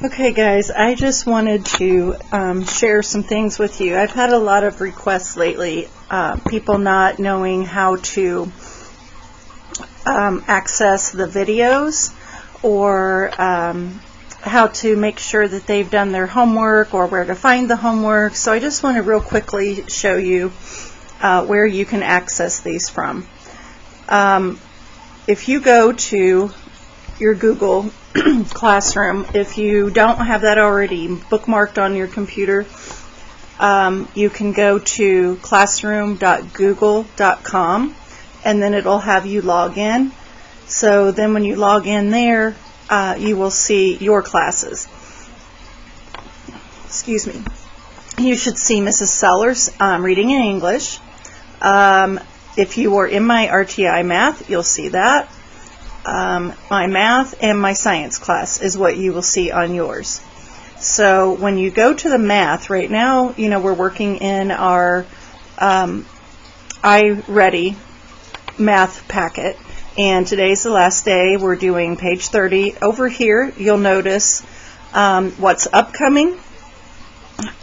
Okay guys, I just wanted to share some things with you. I've had a lot of requests lately, people not knowing how to access the videos or how to make sure that they've done their homework or where to find the homework. So I just want to real quickly show you where you can access these from. If you go to your Google Classroom, if you don't have that already bookmarked on your computer, you can go to classroom.google.com and then it'll have you log in. So then when you log in there, you will see your classes. Excuse me. You should see Mrs. Sellers reading in English. If you are in my RTI math, you'll see that. My math and my science class is what you will see on yours. So when you go to the math, right now, you know, we're working in our iReady math packet, and today's the last day. We're doing page 30. Over here, you'll notice what's upcoming.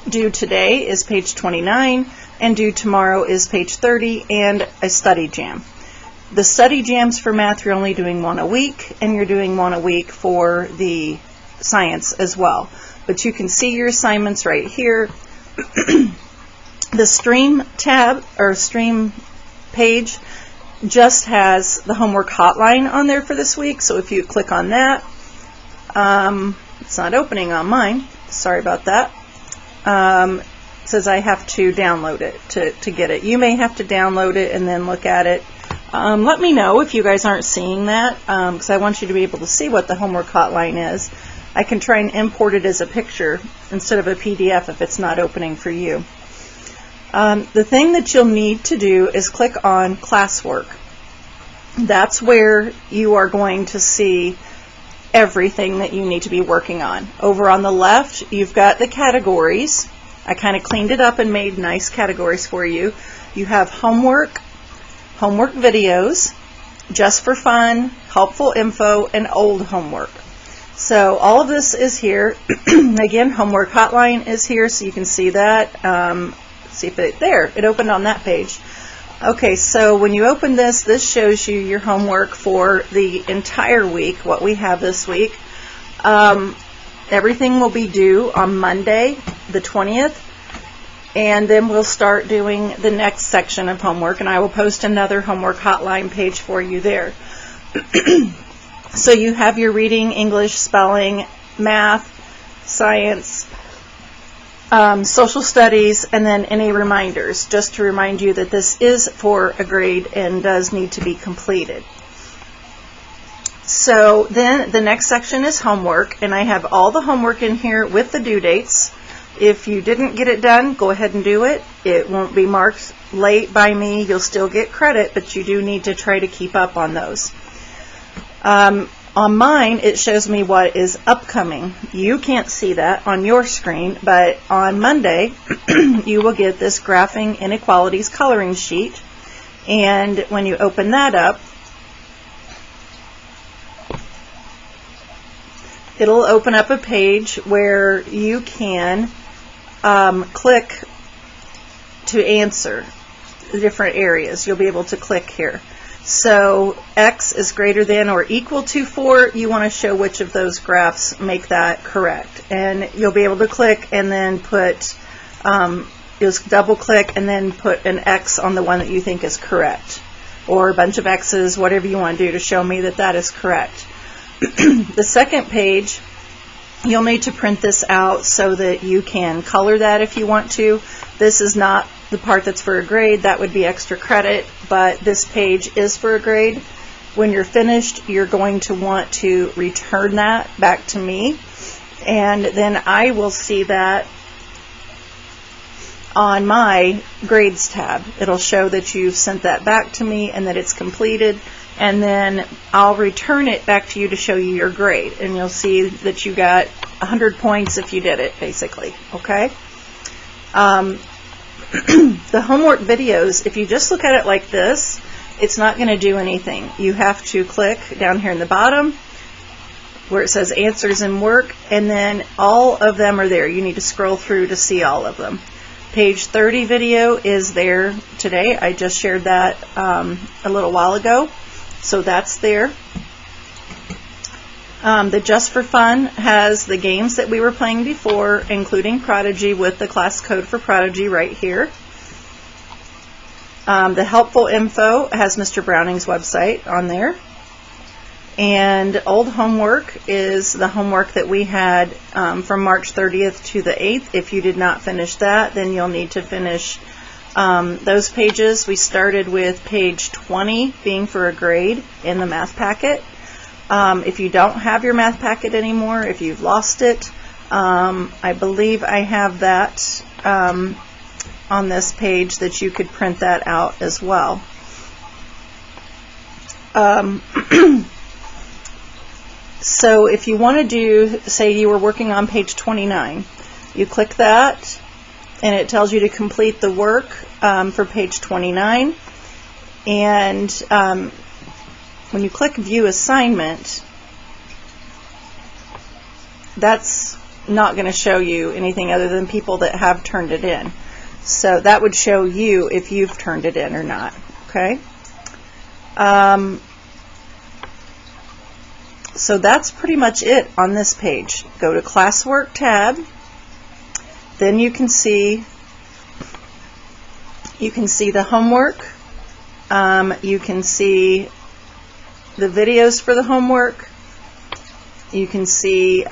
Due today is page 29, and due tomorrow is page 30, and a study jam. The study jams for math, you're only doing one a week, and you're doing one a week for the science as well. But you can see your assignments right here. The stream tab or stream page just has the homework hotline on there for this week. So if you click on that, it's not opening on mine. Sorry about that. It says I have to download it to get it. You may have to download it and then look at it. Let me know if you guys aren't seeing that, because I want you to be able to see what the homework hotline is. I can try and import it as a picture instead of a PDF if it's not opening for you. The thing that you'll need to do is click on classwork. That's where you are going to see everything that you need to be working on. Over on the left, you've got the categories. I kind of cleaned it up and made nice categories for you. You have homework videos, just for fun, helpful info, and old homework. So all of this is here. Again, homework hotline is here, so you can see that. See if it opened on that page. Okay, so when you open this, this shows you your homework for the entire week, what we have this week. Everything will be due on Monday, the 20th. And then we'll start doing the next section of homework, and I will post another homework hotline page for you there. So you have your reading, English, spelling, math, science, social studies, and then any reminders, just to remind you that this is for a grade and does need to be completed. So then the next section is homework, and I have all the homework in here with the due dates. If you didn't get it done, go ahead and do it. It won't be marked late by me. You'll still get credit, but you do need to try to keep up on those. On mine, it shows me what is upcoming. You can't see that on your screen, but on Monday, you will get this Graphing Inequalities coloring sheet. And when you open that up, it'll open up a page where you can click to answer the different areas. You'll be able to click here. So x is greater than or equal to 4. You want to show which of those graphs make that correct. And you'll be able to click and then put, just double click and then put an X on the one that you think is correct. Or a bunch of X's, whatever you want to do to show me that that is correct. The second page, you'll need to print this out so that you can color that if you want to. This is not the part that's for a grade. That would be extra credit, but this page is for a grade. When you're finished, you're going to want to return that back to me, and then I will see that on my grades tab. It'll show that you've sent that back to me and that it's completed, and then I'll return it back to you to show you your grade, and you'll see that you got 100 points if you did it, basically. Okay? The homework videos, if you just look at it like this, it's not going to do anything. You have to click down here in the bottom, where it says answers and work, and then all of them are there. You need to scroll through to see all of them. Page 30 video is there today. I just shared that a little while ago, so that's there. The Just for Fun has the games that we were playing before, including Prodigy, with the class code for Prodigy right here. The Helpful Info has Mr. Browning's website on there. And Old Homework is the homework that we had from March 30th to the 8th. If you did not finish that, then you'll need to finish those pages. We started with page 20 being for a grade in the math packet. If you don't have your math packet anymore, if you've lost it, I believe I have that on this page that you could print that out as well. So if you want to do, say you were working on page 29, you click that and it tells you to complete the work for page 29. And when you click View Assignment, that's not going to show you anything other than people that have turned it in. So that would show you if you've turned it in or not. Okay? So that's pretty much it on this page. Go to Classwork tab. Then you can see the homework. You can see the videos for the homework. You can see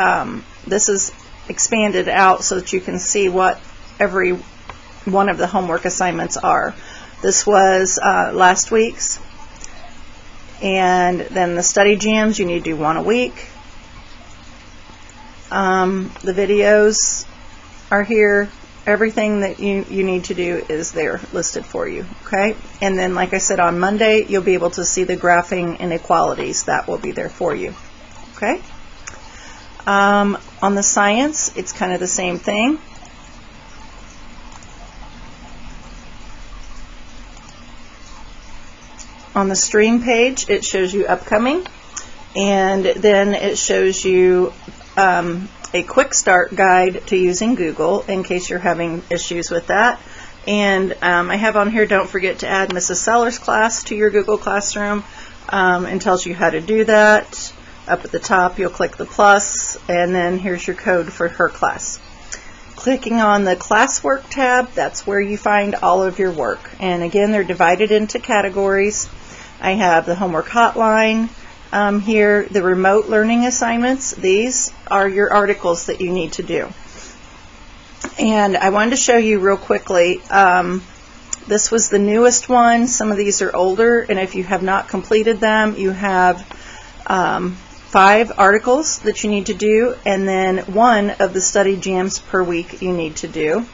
this is expanded out so that you can see what every one of the homework assignments are. This was last week's. And then the study jams, you need to do one a week. The videos are here. Everything that you need to do is there listed for you. Okay? And then, like I said, on Monday, you'll be able to see the graphing inequalities. That will be there for you. Okay? On the science, it's kind of the same thing. On the stream page, it shows you upcoming, and then it shows you a quick start guide to using Google in case you're having issues with that. And I have on here, don't forget to add Mrs. Sellers' class to your Google Classroom, and tells you how to do that. Up at the top, you'll click the plus, and then here's your code for her class. Clicking on the Classwork tab, that's where you find all of your work. And again, they're divided into categories. I have the homework hotline here, the remote learning assignments. These are your articles that you need to do. And I wanted to show you real quickly, this was the newest one. Some of these are older, and if you have not completed them, you have 5 articles that you need to do, and then 1 of the study jams per week you need to do.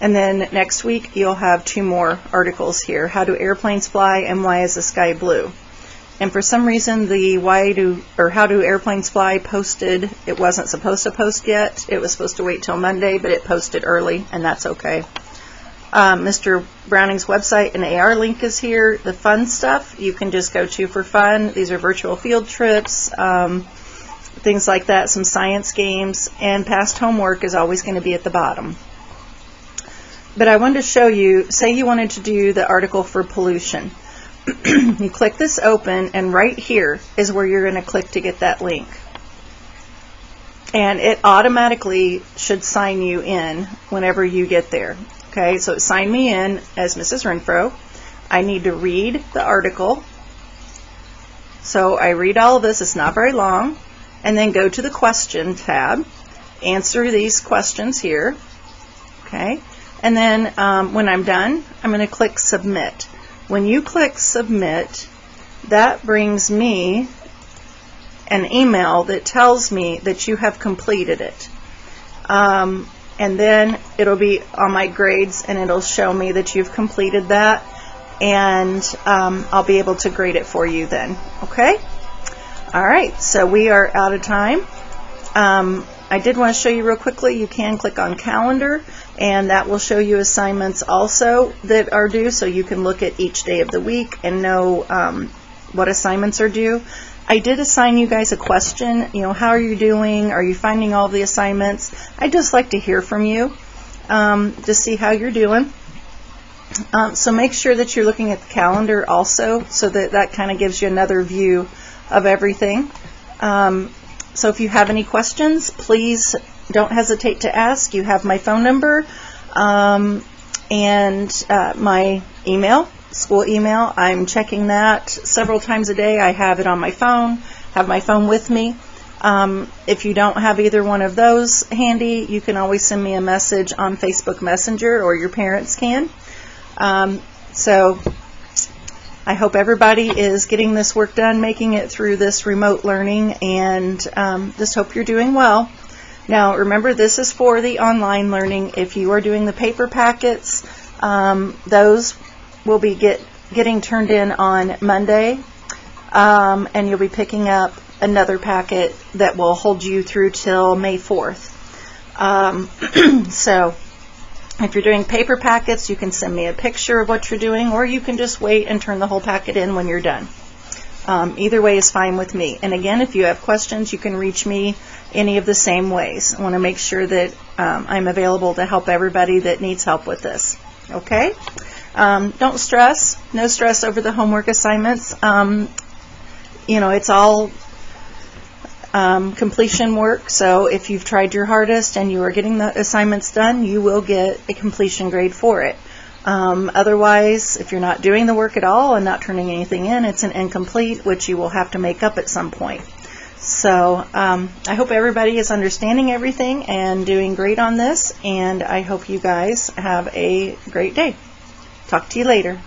And then next week you'll have 2 more articles here. How do airplanes fly and why is the sky blue? And for some reason the how do airplanes fly posted, it wasn't supposed to post yet. It was supposed to wait till Monday, but it posted early, and that's okay. Mr. Browning's website and AR link is here. The fun stuff you can just go to for fun. These are virtual field trips, things like that, some science games, and past homework is always going to be at the bottom. But I wanted to show you, say you wanted to do the article for pollution. You click this open, and right here is where you're going to click to get that link. And it automatically should sign you in whenever you get there. Okay, so it signed me in as Mrs. Renfro. I need to read the article. So I read all of this, it's not very long, and then go to the question tab, answer these questions here. Okay. And then when I'm done, I'm going to click Submit. When you click Submit, that brings me an email that tells me that you have completed it. And then it'll be on my grades, and it'll show me that you've completed that, and I'll be able to grade it for you then. Okay? All right, so we are out of time. I did want to show you real quickly, you can click on calendar, and that will show you assignments also that are due, so you can look at each day of the week and know what assignments are due. I did assign you guys a question. How are you doing? Are you finding all the assignments? I'd just like to hear from you to see how you're doing. So make sure that you're looking at the calendar also, so that kind of gives you another view of everything. So if you have any questions, please don't hesitate to ask. You have my phone number and my email, school email. I'm checking that several times a day. I have it on my phone, have my phone with me. If you don't have either one of those handy, you can always send me a message on Facebook Messenger, or your parents can. So I hope everybody is getting this work done, making it through this remote learning, and just hope you're doing well. Now remember, this is for the online learning. If you are doing the paper packets, those will be getting turned in on Monday, and you'll be picking up another packet that will hold you through till May 4th. So if you're doing paper packets, you can send me a picture of what you're doing, or you can just wait and turn the whole packet in when you're done. Either way is fine with me. And again, if you have questions, you can reach me any of the same ways. I want to make sure that I'm available to help everybody that needs help with this. Okay? Don't stress. No stress over the homework assignments. It's all completion work, so if you've tried your hardest and you are getting the assignments done, you will get a completion grade for it. Otherwise, if you're not doing the work at all and not turning anything in, it's an incomplete, which you will have to make up at some point. So I hope everybody is understanding everything and doing great on this, and I hope you guys have a great day. Talk to you later.